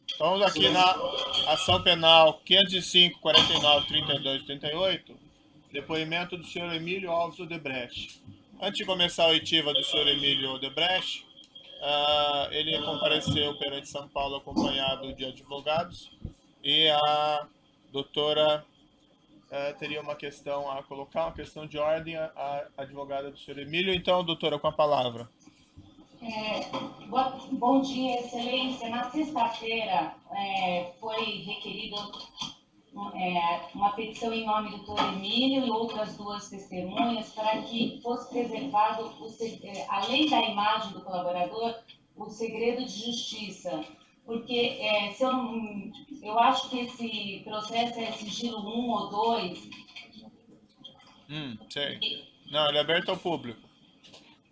Estamos aqui na ação penal 505, 49, 32 e 38, depoimento do senhor Emílio Alves Odebrecht. Antes de começar a oitiva do senhor Emílio Odebrecht, ele compareceu perante São Paulo acompanhado de advogados e a doutora teria uma questão a colocar, uma questão de ordem, a advogada do senhor Emílio. Então, doutora, com a palavra. Bom dia, excelência. Na sexta-feira foi requerido uma petição em nome do doutor Emílio e outras duas testemunhas para que fosse preservado, além da imagem do colaborador, o segredo de justiça. Porque eu acho que esse processo é sigilo 1 ou 2. Sei. Não, ele é aberto ao público.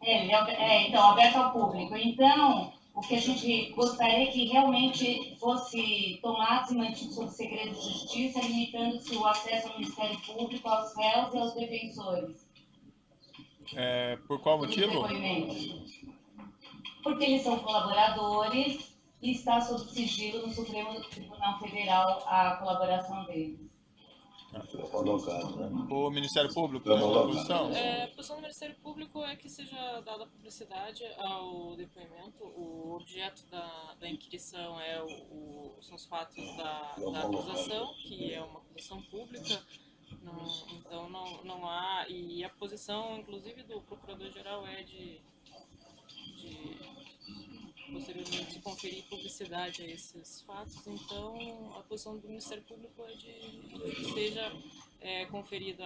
Então, aberto ao público. Então, o que a gente gostaria que realmente fosse tomado e mantido sob segredo de justiça, limitando-se o acesso ao Ministério Público, aos réus e aos defensores. Por qual motivo? Porque eles são colaboradores e está sob sigilo no Supremo Tribunal Federal a colaboração deles. O Ministério Público tem uma posição? A posição do Ministério Público é que seja dada publicidade ao depoimento. O objeto da inquirição são os fatos da acusação, que é uma acusação pública. Então não há... E a posição, inclusive, do Procurador-Geral é de posteriormente se conferir publicidade a esses fatos. Então, a posição do Ministério Público é de que seja conferida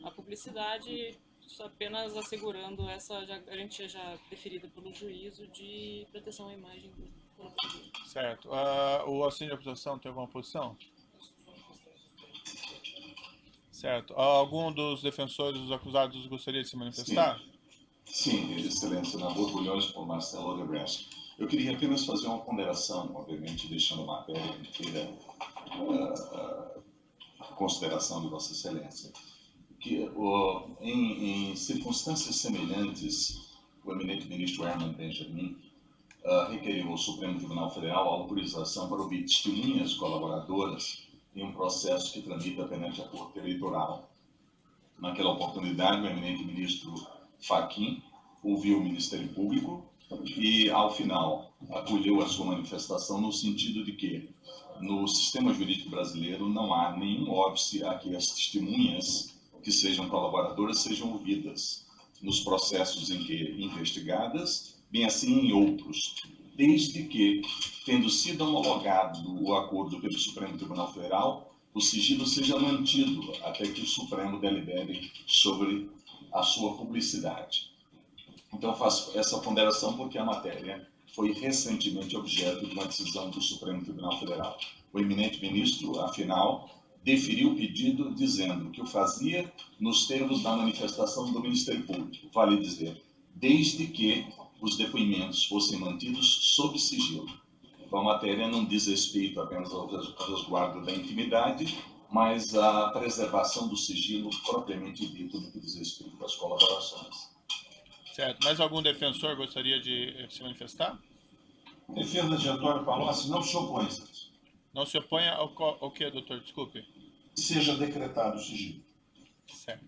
a publicidade, apenas assegurando essa garantia já deferida pelo juízo de proteção à imagem do colaborador. Certo. O auxílio de acusação tem alguma posição? Certo. Algum dos defensores dos acusados gostaria de se manifestar? Sim, excelência, na Rua Bulhões por Marcelo Odebrecht. Eu queria apenas fazer uma ponderação, obviamente deixando a matéria inteira consideração de Vossa Excelência, que em circunstâncias semelhantes, o eminente ministro Herman Benjamin requeriu ao Supremo Tribunal Federal a autorização para ouvir testemunhas colaboradoras em um processo que tramita perante a Corte Eleitoral. Naquela oportunidade, o eminente ministro Fachin ouviu o Ministério Público e, ao final, acolheu a sua manifestação no sentido de que, no sistema jurídico brasileiro, não há nenhum óbice a que as testemunhas que sejam colaboradoras sejam ouvidas nos processos em que investigadas, bem assim em outros, desde que, tendo sido homologado o acordo pelo Supremo Tribunal Federal, o sigilo seja mantido até que o Supremo delibere sobre a sua publicidade. Então, eu faço essa ponderação porque a matéria foi recentemente objeto de uma decisão do Supremo Tribunal Federal. O eminente ministro, afinal, deferiu o pedido dizendo que o fazia nos termos da manifestação do Ministério Público, vale dizer, desde que os depoimentos fossem mantidos sob sigilo. Então, a matéria não diz respeito apenas ao resguardo da intimidade, mas à preservação do sigilo propriamente dito no que diz respeito às colaborações. Certo. Mais algum defensor gostaria de se manifestar? Defesa de Antônio Palocci não se opõe. Não se opõe ao que, doutor? Desculpe. Seja decretado o sigilo. Certo.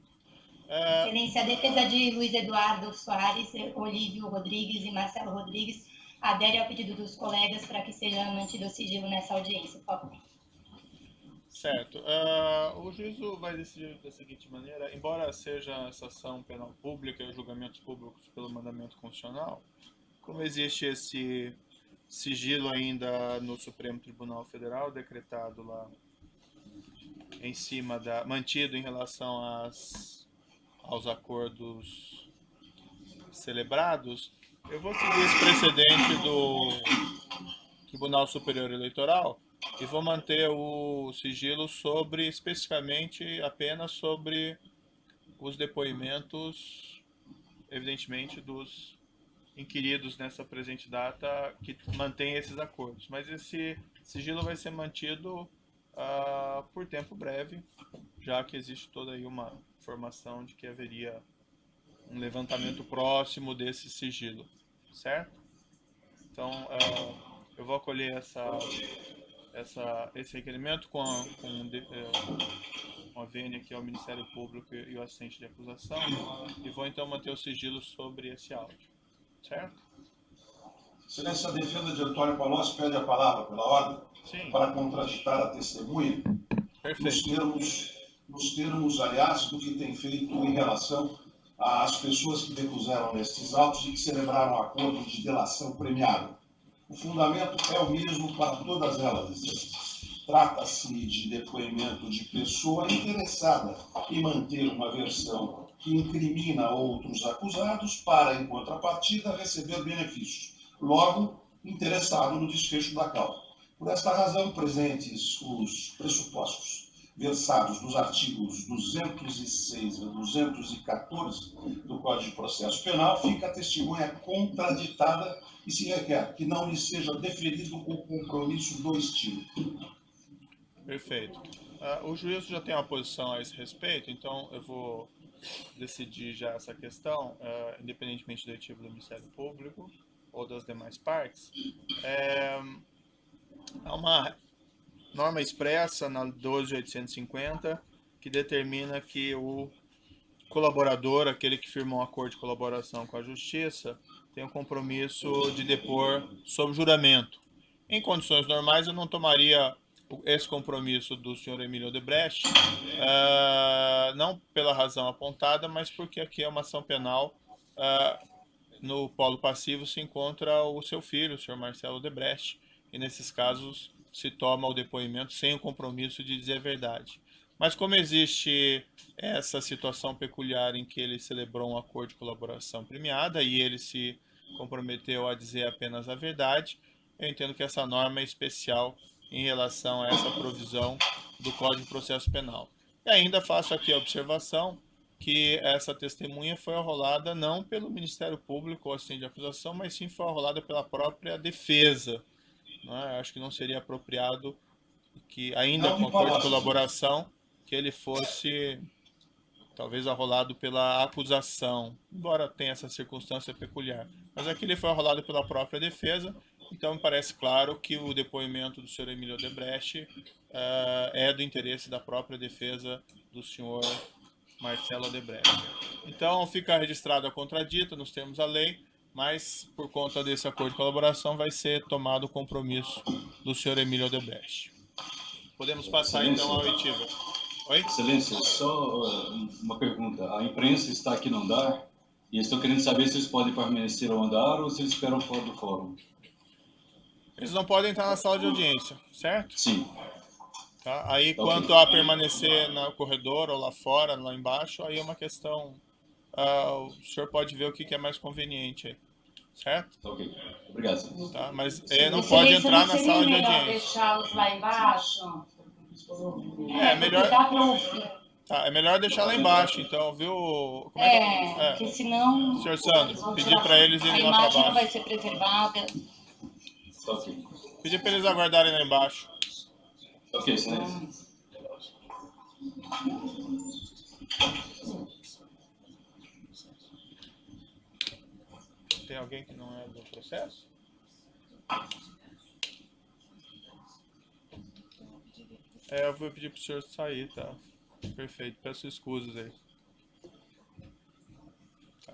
Excelência, a defesa de Luiz Eduardo Soares, Olívio Rodrigues e Marcelo Rodrigues adere ao pedido dos colegas para que seja mantido o sigilo nessa audiência, por favor. Certo. O juízo vai decidir da seguinte maneira: embora seja essa ação penal pública e os julgamentos públicos pelo mandamento constitucional, como existe esse sigilo ainda no Supremo Tribunal Federal, decretado lá em cima mantido em relação aos acordos celebrados, eu vou seguir esse precedente do Tribunal Superior Eleitoral e vou manter o sigilo especificamente apenas sobre os depoimentos, evidentemente, dos inquiridos nessa presente data que mantém esses acordos. Mas esse sigilo vai ser mantido por tempo breve, já que existe toda aí uma informação de que haveria um levantamento próximo desse sigilo, certo? Então, eu vou acolher esse requerimento com a vênia aqui ao Ministério Público e o assistente de acusação, e vou então manter o sigilo sobre esse áudio, certo? Excelência, a defesa de Antônio Palocci pede a palavra pela ordem. Sim. Para contraditar a testemunha, Perfeito. nos termos, aliás, do que tem feito em relação às pessoas que depuseram nestes autos e que celebraram acordo de delação premiada. O fundamento é o mesmo para todas elas. Trata-se de depoimento de pessoa interessada em manter uma versão que incrimina outros acusados para, em contrapartida, receber benefícios. Logo, interessado no desfecho da causa. Por esta razão, presentes os pressupostos versados nos artigos 206 a 214 do Código de Processo Penal, fica a testemunha contraditada e se requer que não lhe seja deferido o compromisso do estilo. Perfeito. O juiz já tem uma posição a esse respeito, então eu vou decidir já essa questão, independentemente do artigo do Ministério Público ou das demais partes. Há uma norma expressa na 12.850 que determina que o colaborador, aquele que firmou um acordo de colaboração com a Justiça, tem o compromisso de depor sob juramento. Em condições normais, eu não tomaria esse compromisso do senhor Emílio Odebrecht, não pela razão apontada, mas porque aqui é uma ação penal. No polo passivo se encontra o seu filho, o senhor Marcelo Odebrecht, e nesses casos se toma o depoimento sem o compromisso de dizer a verdade. Mas como existe essa situação peculiar em que ele celebrou um acordo de colaboração premiada e ele se comprometeu a dizer apenas a verdade, eu entendo que essa norma é especial em relação a essa provisão do Código de Processo Penal. E ainda faço aqui a observação que essa testemunha foi arrolada não pelo Ministério Público ou assistente de acusação, mas sim foi arrolada pela própria defesa. Acho que não seria apropriado que, ainda com acordo de colaboração, que ele fosse talvez arrolado pela acusação, embora tenha essa circunstância peculiar. Mas aqui ele foi arrolado pela própria defesa, então me parece claro que o depoimento do senhor Emílio Odebrecht é do interesse da própria defesa do senhor Marcelo Odebrecht. Então fica registrado a contradita nos termos da lei, mas por conta desse acordo de colaboração vai ser tomado o compromisso do senhor Emílio Odebrecht. Podemos passar então ao oitiva. Oi? Excelência, só uma pergunta. A imprensa está aqui no andar e estou querendo saber se eles podem permanecer ao andar ou se eles esperam fora do fórum. Eles não podem entrar na sala de audiência, certo? Sim. Tá? Aí, quanto a permanecer no corredor ou lá fora, lá embaixo, aí é uma questão... o senhor pode ver o que é mais conveniente aí, certo? Ok, obrigado, senhor. Tá? Mas não pode entrar na sala de audiência. Deixá-los lá embaixo? É melhor... Dá pra ouvir. Tá, é melhor deixar lá embaixo, então, viu? Como porque senão... Senhor Sandro, pedir para eles irem lá para A imagem não baixo. vai ser preservada. Ok. Pedir para eles aguardarem lá embaixo. Ok, excelência. Tem alguém que não é do processo? Eu vou pedir para o senhor sair, tá? Perfeito, peço escusas aí. Tá.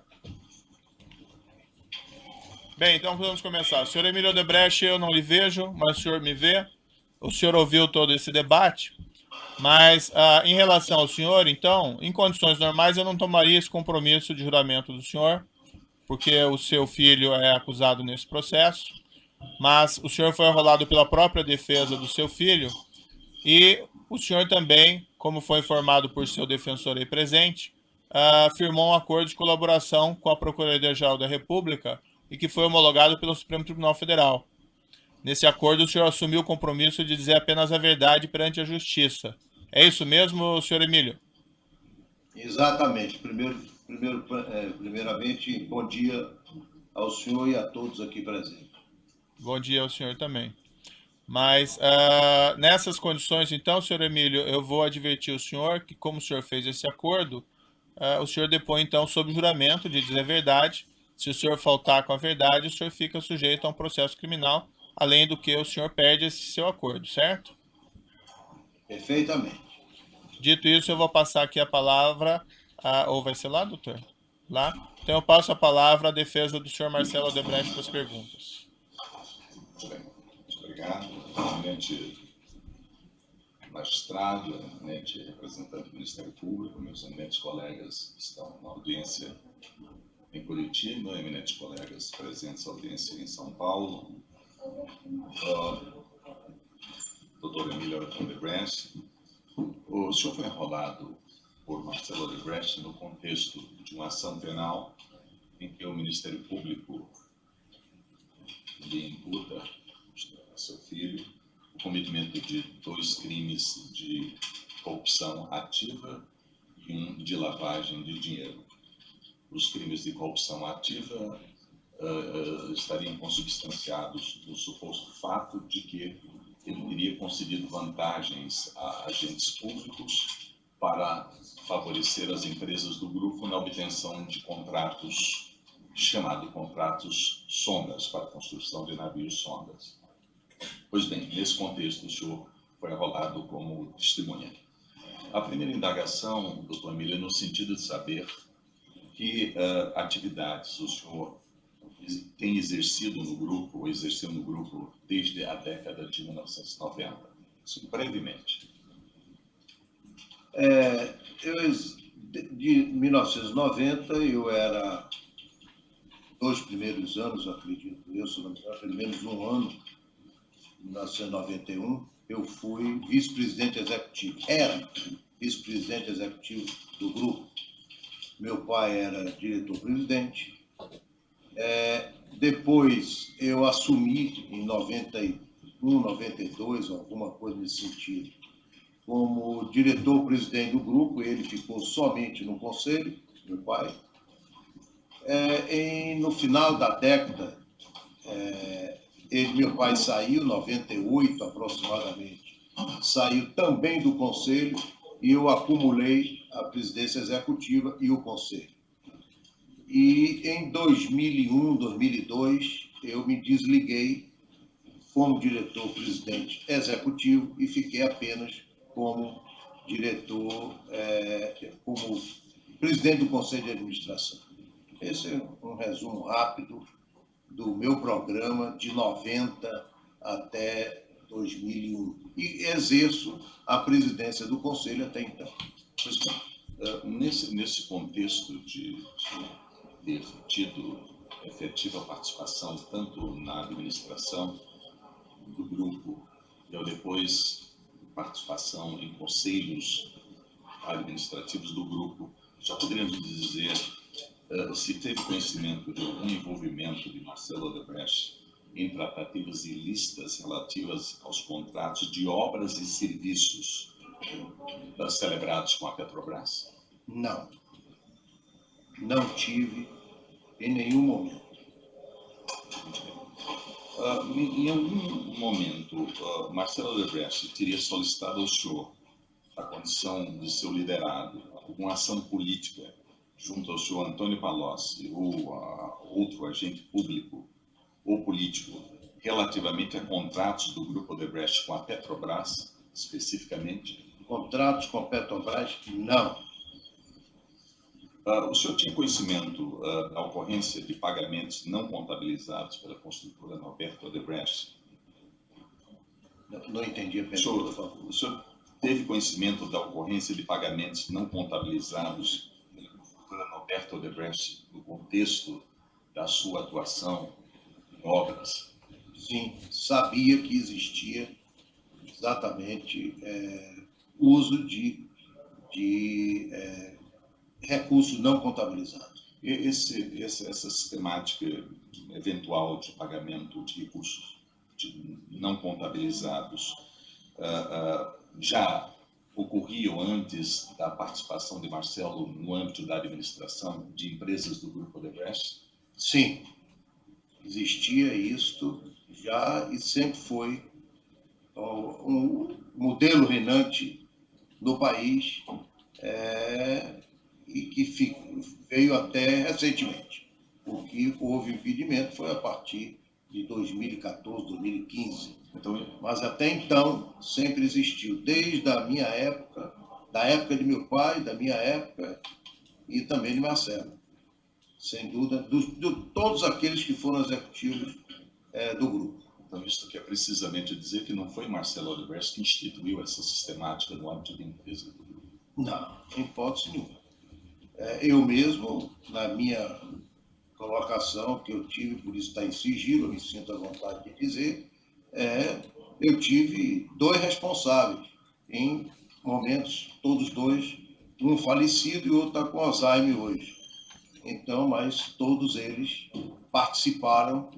Bem, então podemos começar. O senhor Emílio Odebrecht, eu não lhe vejo, mas o senhor me vê. O senhor ouviu todo esse debate, mas em relação ao senhor, então, em condições normais eu não tomaria esse compromisso de juramento do senhor, porque o seu filho é acusado nesse processo, mas o senhor foi arrolado pela própria defesa do seu filho e o senhor também, como foi informado por seu defensor aí presente, firmou um acordo de colaboração com a Procuradoria-Geral da República e que foi homologado pelo Supremo Tribunal Federal. Nesse acordo, o senhor assumiu o compromisso de dizer apenas a verdade perante a Justiça. É isso mesmo, senhor Emílio? Exatamente. Primeiramente, bom dia ao senhor e a todos aqui presentes. Bom dia ao senhor também. Mas, nessas condições, então, senhor Emílio, eu vou advertir o senhor que, como o senhor fez esse acordo, o senhor depõe, então, sob juramento de dizer a verdade, Se o senhor faltar com a verdade, o senhor fica sujeito a um processo criminal, além do que o senhor perde esse seu acordo, certo? Perfeitamente. Dito isso, eu vou passar aqui a palavra, ou vai ser lá, doutor? Lá? Então eu passo a palavra à defesa do senhor Marcelo Odebrecht para as perguntas. Muito bem. Muito obrigado. Eminente magistrado, eminente representante do Ministério Público, meus eminentes colegas que estão na audiência em Curitiba, eminentes colegas presentes na audiência em São Paulo, doutor Emílio Odebrecht. O senhor foi enrolado por Marcelo Odebrecht no contexto de uma ação penal em que o Ministério Público lhe imputa a seu filho o cometimento de 2 crimes de corrupção ativa e um de lavagem de dinheiro. Os crimes de corrupção ativa estariam consubstanciados no suposto fato de que ele teria concedido vantagens a agentes públicos para favorecer as empresas do grupo na obtenção de contratos, chamados contratos sondas, para a construção de navios sondas. Pois bem, nesse contexto, o senhor foi arrolado como testemunha. A primeira indagação, doutor Emílio, é no sentido de saber que atividades o senhor tem exercido no grupo, ou exerceu no grupo, desde a década de 1990. Isso brevemente. De 1990, eu era 2 primeiros anos, acredito eu, se não me engano, pelo menos um ano, em 1991, eu fui vice-presidente executivo. Era vice-presidente executivo do grupo. Meu pai era diretor-presidente. Depois eu assumi em 91, 92, alguma coisa nesse sentido, como diretor-presidente do grupo. Ele ficou somente no conselho, meu pai. No final da década, meu pai saiu, 98 aproximadamente, saiu também do conselho e eu acumulei a presidência executiva e o conselho. E em 2001, 2002, eu me desliguei como diretor-presidente executivo e fiquei apenas como diretor, como presidente do Conselho de Administração. Esse é um resumo rápido do meu programa de 90 até 2001. E exerço a presidência do Conselho até então. Nesse contexto de ter tido efetiva participação tanto na administração do grupo e depois participação em conselhos administrativos do grupo, já poderíamos dizer se teve conhecimento de algum envolvimento de Marcelo Odebrecht em tratativas ilícitas relativas aos contratos de obras e serviços celebrados com a Petrobras? Não. Não tive em nenhum momento. Em algum momento, Marcelo Odebrecht teria solicitado ao senhor a condição de seu liderado, alguma ação política junto ao senhor Antônio Palocci ou a outro agente público ou político relativamente a contratos do Grupo Odebrecht com a Petrobras, especificamente? Contratos com a Petrobras, não. O senhor tinha conhecimento da ocorrência de pagamentos não contabilizados pela construtora Norberto Odebrecht? Não entendi a pergunta, por favor. O senhor teve conhecimento da ocorrência de pagamentos não contabilizados pela construtora Norberto Odebrecht no contexto da sua atuação em obras? Sim, sabia que existia exatamente uso de recursos não contabilizados. Essa sistemática eventual de pagamento de recursos não contabilizados já ocorriam antes da participação de Marcelo no âmbito da administração de empresas do Grupo Odebrecht? Sim, existia isto já e sempre foi um modelo reinante no país e que veio até recentemente. O O que houve impedimento foi a partir de 2014, 2015. Mas até então sempre existiu, desde a minha época, da época de meu pai, da minha época e também de Marcelo. Sem dúvida, de todos aqueles que foram executivos do grupo. Então, isso quer precisamente dizer que não foi Marcelo Odebrecht que instituiu essa sistemática no âmbito da empresa? Não, em hipótese nenhuma. Eu mesmo, na minha colocação que eu tive, por isso está em sigilo, eu me sinto à vontade de dizer, eu tive 2 responsáveis em momentos, todos 2, um falecido e o outro está com Alzheimer hoje. Então, mas todos eles participaram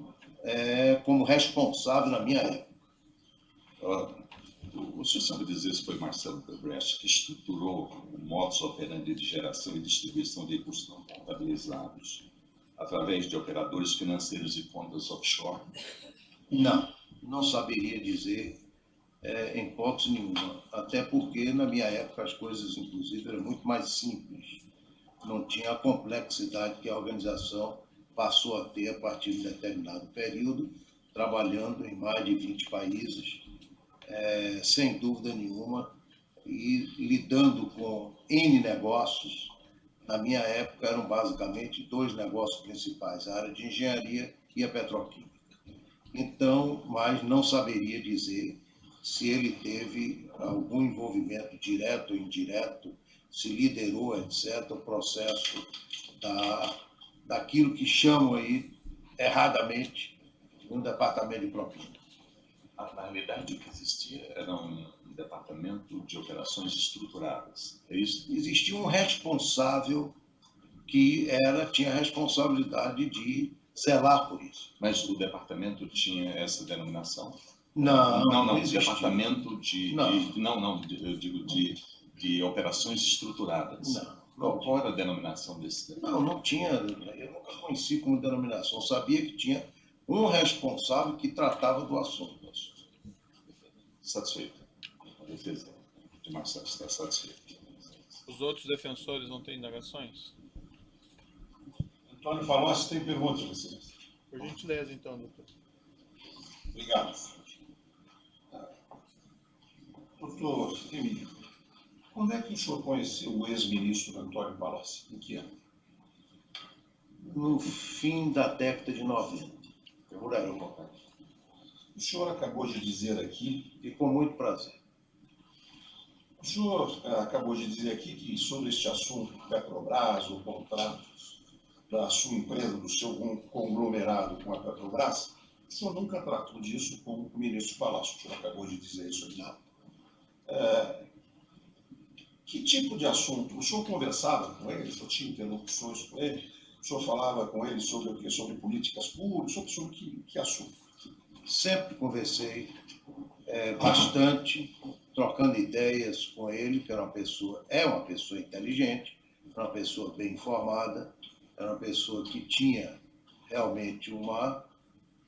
como responsável na minha época. O senhor sabe dizer se foi Marcelo Odebrecht que estruturou o modus operandi de geração e distribuição de recursos não contabilizados através de operadores financeiros e contas offshore? Não saberia dizer em hipótese nenhuma, até porque na minha época as coisas, inclusive, eram muito mais simples. Não tinha a complexidade que a organização passou a ter a partir de determinado período, trabalhando em mais de 20 países, sem dúvida nenhuma, e lidando com N negócios. Na minha época eram basicamente 2 negócios principais, a área de engenharia e a petroquímica. Então, mas não saberia dizer se ele teve algum envolvimento direto ou indireto, se liderou, etc., o processo daquilo que chamam aí, erradamente, um departamento de propina. Na realidade, o que existia era um departamento de operações estruturadas, é isso? Existia um responsável que tinha a responsabilidade de zelar por isso. Mas o departamento tinha essa denominação? Não existia. Departamento eu digo de operações estruturadas. Qual era a denominação desse departamento? Não tinha, eu nunca conheci como denominação, sabia que tinha um responsável que tratava do assunto. Satisfeito. A defesa de Marcelo está satisfeita. Os outros defensores não têm indagações? Antônio Palocci tem perguntas, Excelência. Por gentileza, então, doutor. Obrigado. Doutor Emílio, quando é que o senhor conheceu o ex-ministro Antônio Palocci? Em que ano? No fim da década de 90. Por aí. O senhor acabou de dizer aqui... E com muito prazer. O senhor acabou de dizer aqui que sobre este assunto, Petrobras, ou contratos da sua empresa, do seu conglomerado com a Petrobras, o senhor nunca tratou disso com o ministro Palocci. O senhor acabou de dizer isso aqui. Que tipo de assunto? O senhor conversava com ele? O senhor tinha interlocuções com ele? O senhor falava com ele sobre o quê? Sobre políticas públicas? Sobre que assunto? Sempre conversei bastante, trocando ideias com ele, que é uma pessoa inteligente, uma pessoa bem informada, era uma pessoa que tinha realmente uma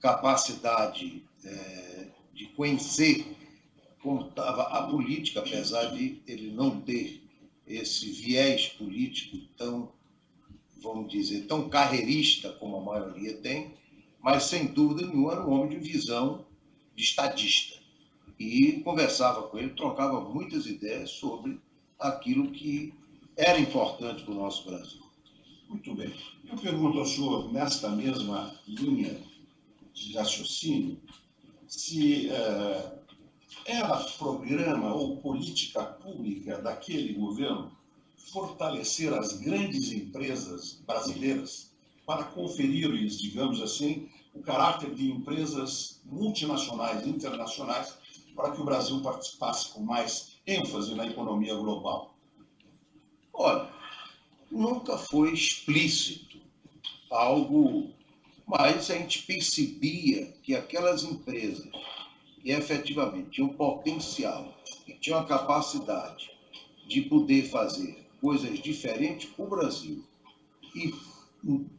capacidade de conhecer como estava a política, apesar de ele não ter esse viés político tão, vamos dizer, tão carreirista como a maioria tem, mas sem dúvida nenhuma era um homem de visão de estadista. E conversava com ele, trocava muitas ideias sobre aquilo que era importante para o nosso Brasil. Muito bem. Eu pergunto ao senhor, nesta mesma linha de raciocínio, se era programa ou política pública daquele governo fortalecer as grandes empresas brasileiras para conferir-lhes, digamos assim, o caráter de empresas multinacionais, internacionais, para que o Brasil participasse com mais ênfase na economia global? Olha, nunca foi explícito algo, mas a gente percebia que aquelas empresas que efetivamente tinham potencial e tinham a capacidade de poder fazer coisas diferentes para o Brasil e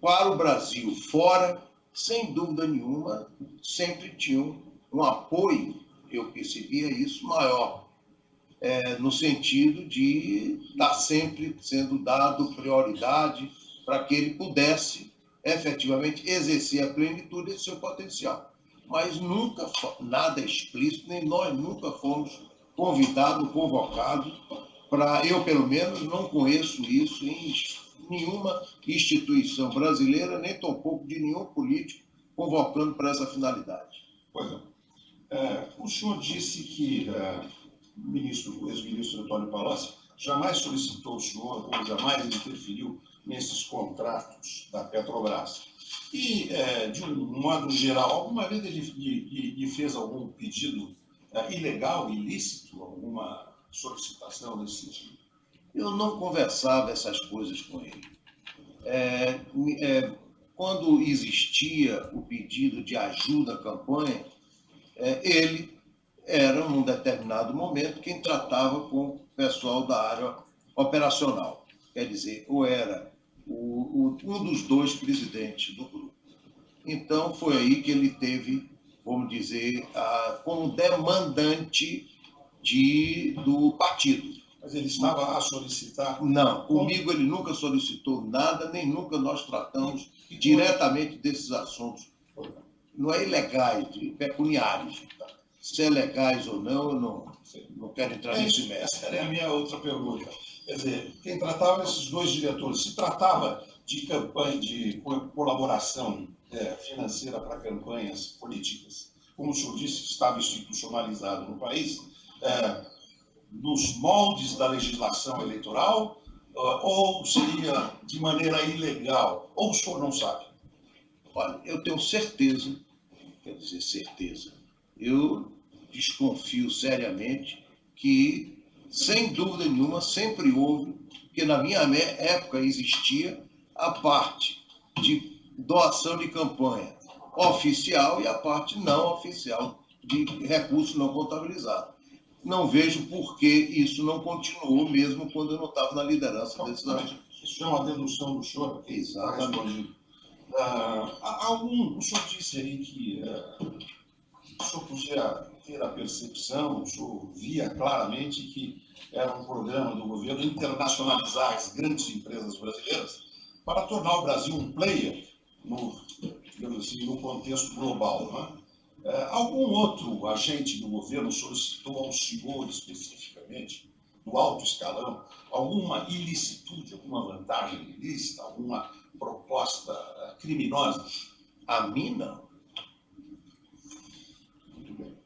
para o Brasil fora, sem dúvida nenhuma, sempre tinham um apoio, eu percebia isso, maior, no sentido de estar sempre sendo dado prioridade para que ele pudesse efetivamente exercer a plenitude de seu potencial. Mas nunca, nada explícito, nem nós nunca fomos convidados, convocados, para, eu pelo menos não conheço isso em nenhuma instituição brasileira, nem tampouco de nenhum político convocando para essa finalidade. Pois é. O senhor disse que o ex-ministro Antônio Palocci jamais solicitou o senhor ou jamais interferiu nesses contratos da Petrobras. E, de um modo geral, alguma vez ele lhe fez algum pedido ilegal, ilícito, alguma solicitação nesse sentido? Eu não conversava essas coisas com ele. Quando existia o pedido de ajuda à campanha, ele era, num determinado momento, quem tratava com o pessoal da área operacional. Quer dizer, ou era um dos dois presidentes do grupo. Então, foi aí que ele teve, vamos dizer, como demandante do partido. Mas ele estava a solicitar? Não, comigo ele nunca solicitou nada, nem nunca nós tratamos diretamente desses assuntos. Não é ilegais, pecuniários. Se é legais ou não, eu não quero entrar nesse mérito. Essa era a minha outra pergunta. Quer dizer, quem tratava esses dois diretores, se tratava de campanha, de colaboração financeira para campanhas políticas, como o senhor disse, que estava institucionalizado no país, nos moldes da legislação eleitoral, ou seria de maneira ilegal, ou o senhor não sabe? Olha, eu tenho certeza, quer dizer, certeza, eu desconfio seriamente que, sem dúvida nenhuma, sempre houve, porque na minha época existia a parte de doação de campanha oficial e a parte não oficial de recurso não contabilizado. Não vejo por que isso não continuou, mesmo quando eu não estava na liderança desses assuntos. Isso é uma dedução do senhor? Exatamente. O senhor disse aí que o senhor podia ter a percepção, o senhor via claramente que era um programa do governo internacionalizar as grandes empresas brasileiras para tornar o Brasil um player digamos assim, no contexto global, não é? Algum outro agente do governo solicitou ao senhor especificamente, do alto escalão, alguma ilicitude, alguma vantagem ilícita, alguma proposta criminosa? A mim, não. Muito bem.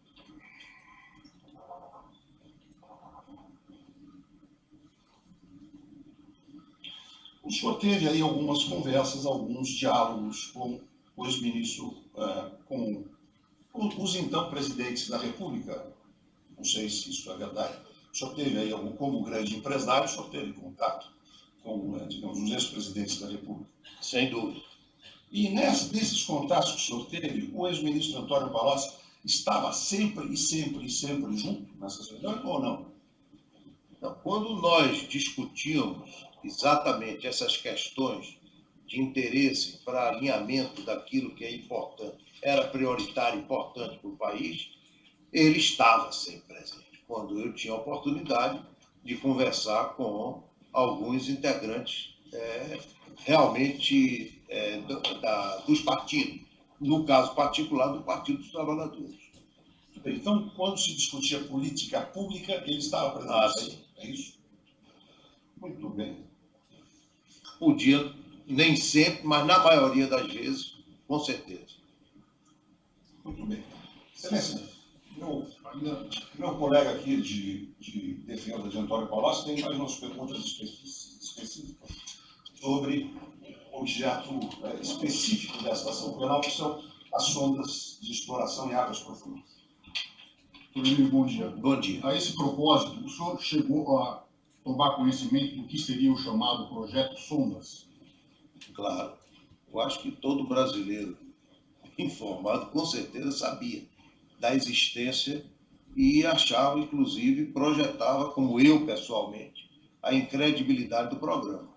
O senhor teve aí algumas conversas, alguns diálogos com o ex-ministro, com os então presidentes da República. Não sei se isso é verdade. O senhor teve aí, como grande empresário, o senhor teve contato com, digamos, os ex-presidentes da República? Sem dúvida. E nesses contatos que o senhor teve, o ex-ministro Antônio Palocci estava sempre junto nessas reuniões ou não? Então, quando nós discutíamos exatamente essas questões de interesse para alinhamento daquilo que é importante, era prioritário, importante para o país, ele estava sempre presente. Quando eu tinha a oportunidade de conversar com alguns integrantes realmente dos partidos, no caso particular do Partido dos Trabalhadores. Então, quando se discutia política pública, ele estava presente. É isso? Muito bem. Podia, nem sempre, mas na maioria das vezes, com certeza. Muito bem. Excelência, meu colega aqui de defesa de Antônio Palocci tem mais umas perguntas específicas sobre o objeto específico desta ação penal, que são as sondas de exploração em águas profundas. Doutor, bom dia. Bom dia. A esse propósito, o senhor chegou a tomar conhecimento do que seria o chamado projeto Sondas? Claro. Eu acho que todo brasileiro informado, com certeza, sabia da existência e achava, inclusive, projetava, como eu pessoalmente, a incredibilidade do programa.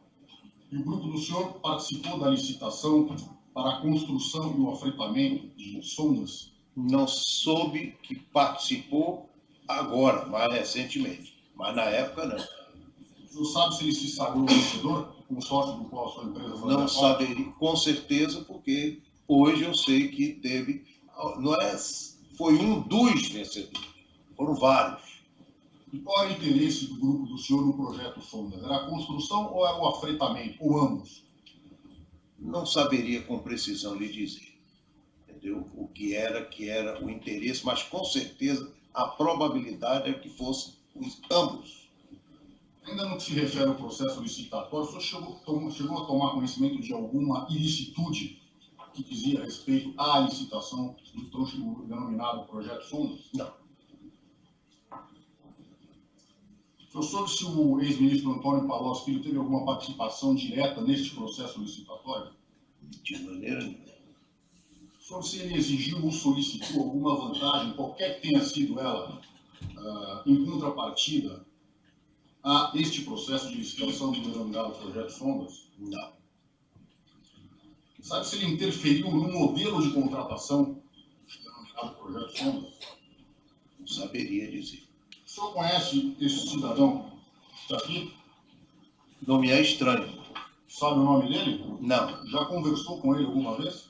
E o grupo do senhor participou da licitação para a construção e o afretamento de sondas? Não soube que participou agora, mais recentemente, mas na época não. O senhor sabe se ele se sagrou vencedor? consórcio do qual a sua empresa fazia Não parte? saberia, com certeza, porque hoje eu sei que teve, não é, foi um dos vencedores, foram vários. E qual é o interesse do grupo do senhor no projeto Sondas? Era a construção ou era o afretamento, ou ambos? Não saberia com precisão lhe dizer, entendeu? O que era o interesse, mas com certeza a probabilidade é que fosse ambos. Ainda no que se refere ao processo licitatório, o senhor chegou a tomar conhecimento de alguma ilicitude que dizia respeito à licitação do denominado projeto Sondas? Não. O senhor soube se o ex-ministro Antônio Palocci Filho teve alguma participação direta neste processo licitatório? De maneira nenhuma. O senhor, se ele exigiu ou solicitou alguma vantagem, qualquer que tenha sido ela, em contrapartida a este processo de licitação do denominado projeto Sondas? Não. Sabe se ele interferiu no modelo de contratação do denominado projeto Sondas? Não saberia dizer. O senhor conhece esse cidadão que está aqui? Não me é estranho. Sabe o nome dele? Não. Já conversou com ele alguma vez?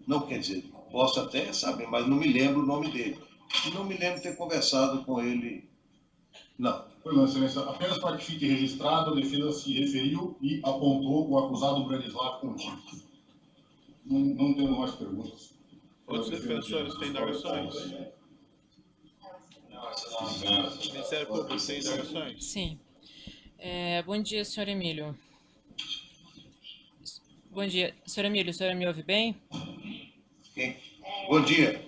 Não, quer dizer, posso até saber, mas não me lembro o nome dele. Não me lembro de ter conversado com ele. Não. Pois não, excelência. Apenas para que fique registrado, a defesa se referiu e apontou o acusado Branislav Contínuo. Não temos mais perguntas. Outros defensores têm indagações? O Ministério Público tem indagações? Sim. Bom dia, senhor Emílio. Bom dia. Senhor Emílio, o senhor me ouve bem? Bom dia.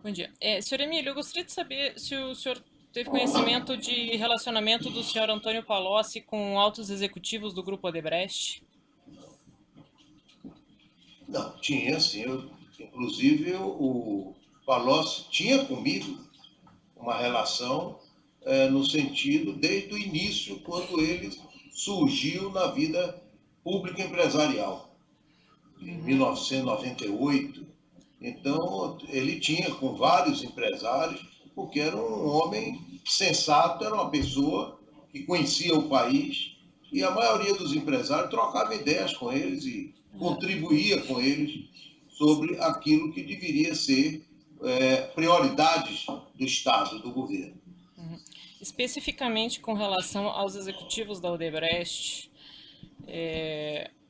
Bom dia. Senhor Emílio, eu gostaria de saber se o senhor teve conhecimento de relacionamento do senhor Antônio Palocci com altos executivos do Grupo Odebrecht? Não, tinha sim. Inclusive, o Palocci tinha comigo uma relação no sentido, desde o início, quando ele surgiu na vida pública empresarial, em 1998. Então, ele tinha com vários empresários, porque era um homem sensato, era uma pessoa que conhecia o país, e a maioria dos empresários trocava ideias com eles e contribuía com eles sobre aquilo que deveria ser prioridades do Estado, do governo. Especificamente com relação aos executivos da Odebrecht,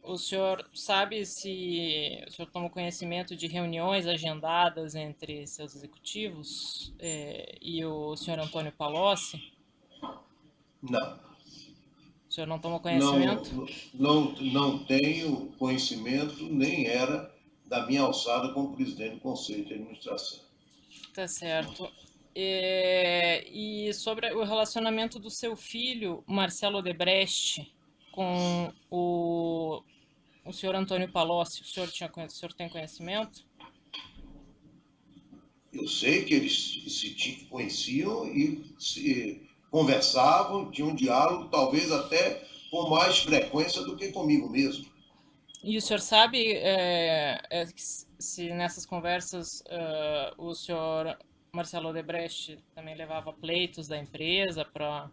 o senhor sabe se o senhor tomou conhecimento de reuniões agendadas entre seus executivos e o senhor Antônio Palocci? Não. O senhor não tomou conhecimento? Não tenho conhecimento, nem era da minha alçada como presidente do Conselho de Administração. Tá certo. E sobre o relacionamento do seu filho, Marcelo Odebrecht, com o senhor Antônio Palocci, o senhor tem conhecimento? Eu sei que eles se conheciam e se conversavam, tinham um diálogo, talvez até com mais frequência do que comigo mesmo. E o senhor sabe se nessas conversas o senhor Marcelo Odebrecht também levava pleitos da empresa para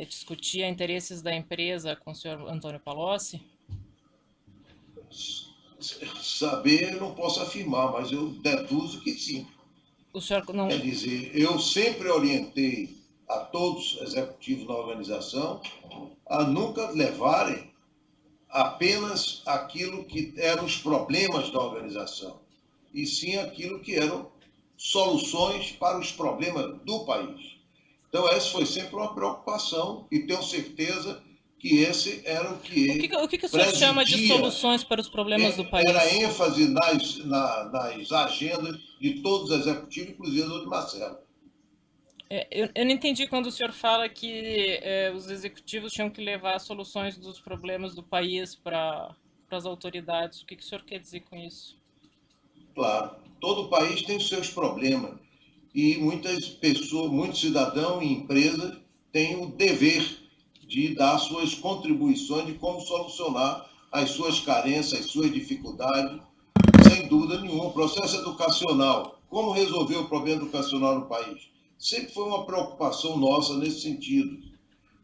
discutir interesses da empresa com o senhor Antônio Palocci? Saber, eu não posso afirmar, mas eu deduzo que sim. O senhor não... Quer dizer, eu sempre orientei a todos os executivos da organização a nunca levarem apenas aquilo que eram os problemas da organização, e sim aquilo que eram soluções para os problemas do país. Então, essa foi sempre uma preocupação, e tenho certeza que esse era o que ele O que o senhor chama de soluções para os problemas do país? Era ênfase nas agendas de todos os executivos, inclusive do de Marcelo. Eu não entendi quando o senhor fala que os executivos tinham que levar soluções dos problemas do país para as autoridades. O que o senhor quer dizer com isso? Claro, todo país tem os seus problemas e muitas pessoas, muitos cidadãos e empresas têm o dever de dar suas contribuições de como solucionar as suas carências, as suas dificuldades, sem dúvida nenhuma. O processo educacional, como resolver o problema educacional no país? Sempre foi uma preocupação nossa nesse sentido.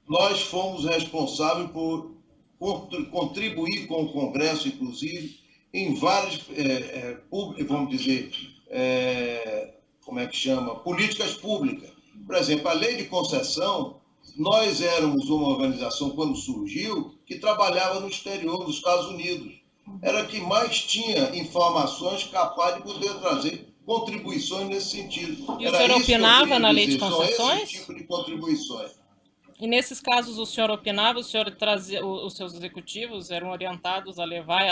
nós fomos responsáveis por contribuir com o Congresso, inclusive, em várias, vamos dizer, como é que chama? Políticas públicas. Por exemplo, a lei de concessão, nós éramos uma organização, quando surgiu, que trabalhava no exterior, nos Estados Unidos. Era que mais tinha informações capazes de poder trazer contribuições nesse sentido. E o senhor opinava na lei de concessões? São esse tipo de contribuições. E nesses casos o senhor opinava, o senhor trazia, os seus executivos eram orientados a levar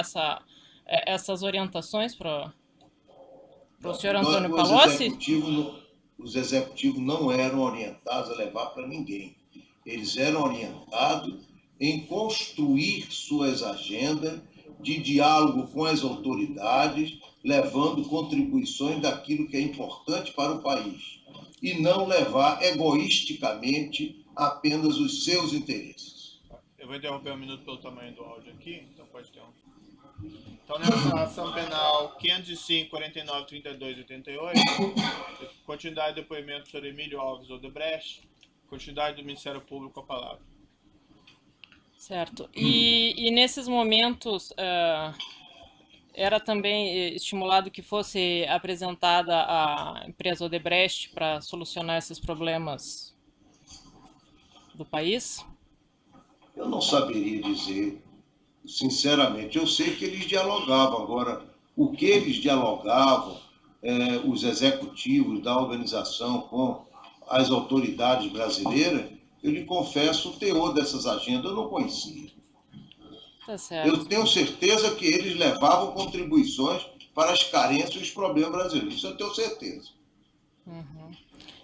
essas orientações para o senhor Antônio Palocci? Os executivos não eram orientados a levar para ninguém. Eles eram orientados em construir suas agendas de diálogo com as autoridades, levando contribuições daquilo que é importante para o país. E não levar egoisticamente apenas os seus interesses. Eu vou interromper um minuto pelo tamanho do áudio aqui, então pode ter um. Então, nessa ação penal 505, 49, 32 e 88, continuidade do depoimento do senhor Emílio Alves Odebrecht, continuidade do Ministério Público com a palavra. Certo. E nesses momentos, era também estimulado que fosse apresentada a empresa Odebrecht para solucionar esses problemas do país? Eu não saberia dizer, sinceramente. Eu sei que eles dialogavam. Agora, o que eles dialogavam, os executivos da organização com as autoridades brasileiras, eu lhe confesso, o teor dessas agendas eu não conhecia. Tá certo. Eu tenho certeza que eles levavam contribuições para as carências e os problemas brasileiros. Isso eu tenho certeza. Uhum.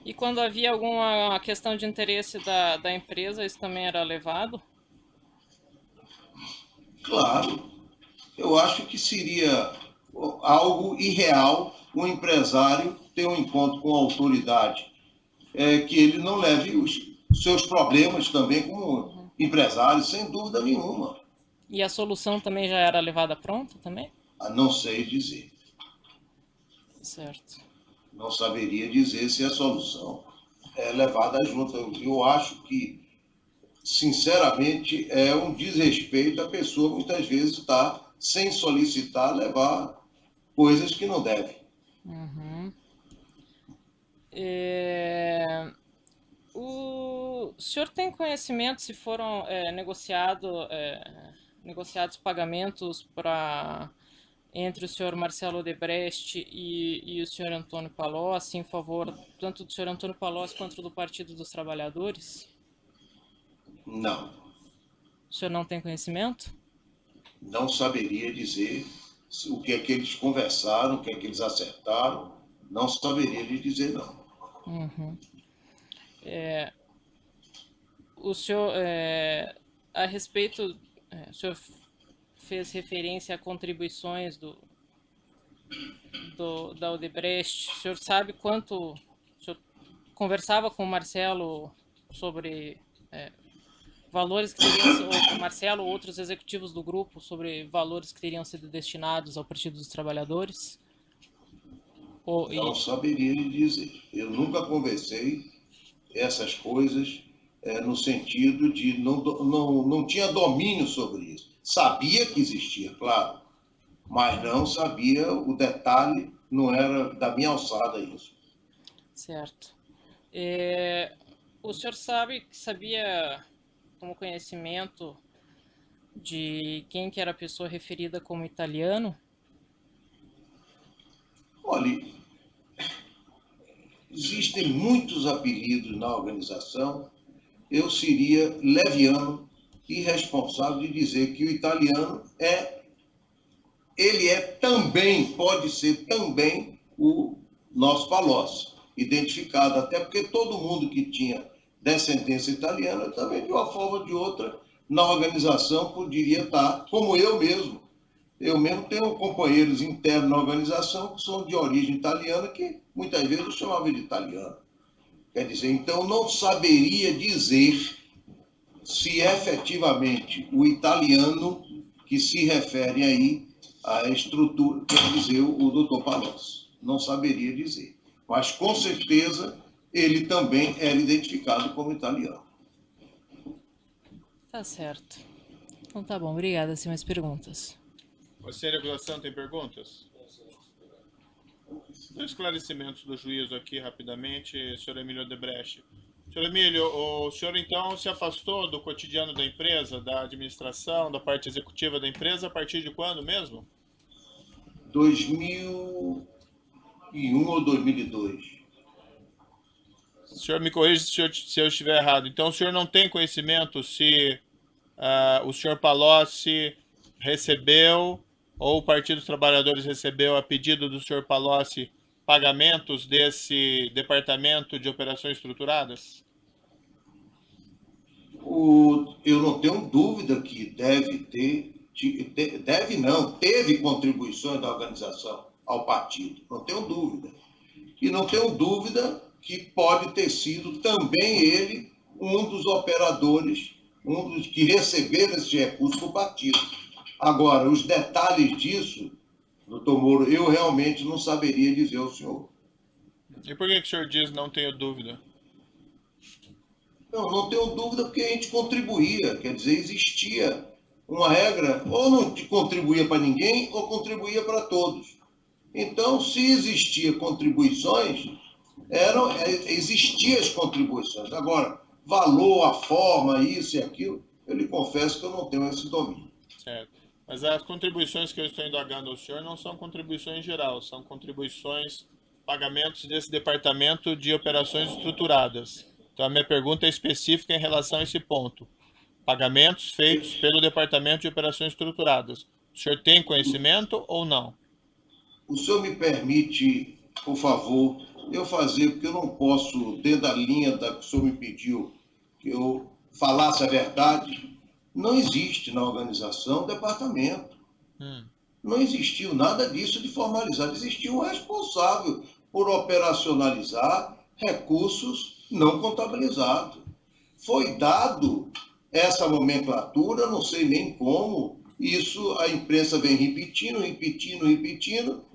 E quando havia alguma questão de interesse da empresa, isso também era levado? Claro. Eu acho que seria algo irreal um empresário ter um encontro com a autoridade, que ele não leve os seus problemas também como empresário, sem dúvida nenhuma. E a solução também já era levada pronta também? Não sei dizer. Certo. Não saberia dizer se a solução é levada junto. Eu acho que, sinceramente, é um desrespeito a pessoa muitas vezes estar sem solicitar levar coisas que não deve. Uhum. O senhor tem conhecimento se foram negociados pagamentos entre o senhor Marcelo Odebrecht e o senhor Antônio Palocci em favor tanto do senhor Antônio Palocci quanto do Partido dos Trabalhadores? Não. O senhor não tem conhecimento? Não saberia dizer o que é que eles conversaram, o que é que eles acertaram. Não saberia lhe dizer, não. Uhum. O senhor, a respeito, o senhor fez referência a contribuições da Odebrecht. O senhor sabe quanto... O senhor conversava com o Marcelo sobre valores que teriam... Ou com o Marcelo ou outros executivos do grupo sobre valores que teriam sido destinados ao Partido dos Trabalhadores? Não saberia lhe dizer. Eu nunca conversei essas coisas no sentido de não tinha domínio sobre isso. Sabia que existia, claro, mas não sabia o detalhe, não era da minha alçada isso. Certo. O senhor sabia como conhecimento de quem que era a pessoa referida como italiano? Olha, existem muitos apelidos na organização. Eu seria leviano e irresponsável de dizer que o italiano pode ser também o nosso Palocci, identificado, até porque todo mundo que tinha descendência italiana também, de uma forma ou de outra, na organização poderia estar, como eu mesmo. Eu mesmo tenho companheiros internos na organização que são de origem italiana, que muitas vezes eu chamava de italiano. Quer dizer, então não saberia dizer se efetivamente o italiano que se refere aí à estrutura, quer dizer, o doutor Palocci. Não saberia dizer. Mas, com certeza, ele também era identificado como italiano. Tá certo. Então tá bom, obrigada. Sem mais perguntas. Você, de acusação, tem perguntas? Dois esclarecimentos do juízo aqui, rapidamente, senhor Emílio Odebrecht. Senhor Emílio, o senhor então se afastou do cotidiano da empresa, da administração, da parte executiva da empresa, a partir de quando mesmo? 2001 ou 2002. O senhor me corrija se eu estiver errado. Então, o senhor não tem conhecimento se o senhor Palocci recebeu, ou o Partido dos Trabalhadores recebeu, a pedido do senhor Palocci, pagamentos desse Departamento de Operações Estruturadas? Eu não tenho dúvida que teve contribuições da organização ao partido, não tenho dúvida. E não tenho dúvida que pode ter sido também ele um dos operadores, um dos que receberam esse recurso do partido. Agora, os detalhes disso, doutor Moro, eu realmente não saberia dizer ao senhor. E por que o senhor diz não tenho dúvida? Não tenho dúvida porque a gente contribuía, quer dizer, existia uma regra, ou não contribuía para ninguém, ou contribuía para todos. Então, se existia contribuições, existiam as contribuições. Agora, valor, a forma, isso e aquilo, eu lhe confesso que eu não tenho esse domínio. Certo. Mas as contribuições que eu estou indagando ao senhor não são contribuições geral, são contribuições, pagamentos desse Departamento de Operações Estruturadas. Então, a minha pergunta é específica em relação a esse ponto. Pagamentos feitos pelo Departamento de Operações Estruturadas. O senhor tem conhecimento ou não? O senhor me permite, por favor, eu fazer, porque eu não posso, dentro da linha que o senhor me pediu, que eu falasse a verdade. Não existe na organização departamento. Não existiu nada disso de formalizado. Existiu um responsável por operacionalizar recursos não contabilizados. Foi dado essa nomenclatura, não sei nem como, isso a imprensa vem repetindo, e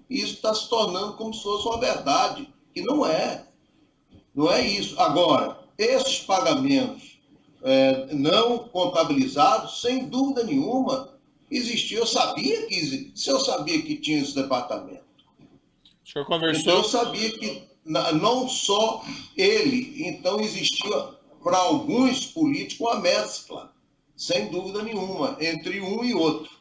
isso está se tornando como se fosse uma verdade, que não é. Não é isso. Agora, esses pagamentos não contabilizados, sem dúvida nenhuma, existiam. Se eu sabia que tinha esse departamento. O senhor conversou... Então, eu sabia que não só ele, então existia para alguns políticos uma mescla, sem dúvida nenhuma, entre um e outro.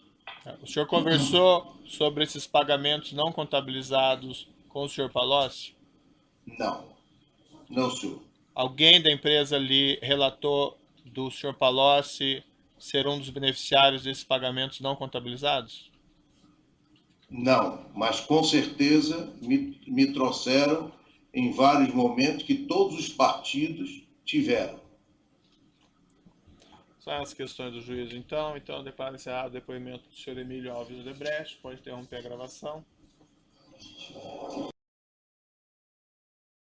O senhor conversou sobre esses pagamentos não contabilizados com o senhor Palocci? Não, senhor. Alguém da empresa lhe relatou do senhor Palocci ser um dos beneficiários desses pagamentos não contabilizados? Não, mas com certeza me trouxeram em vários momentos que todos os partidos tiveram. São as questões do juízo, então. Então, declaro encerrado o depoimento do senhor Emílio Alves Odebrecht. Pode interromper a gravação.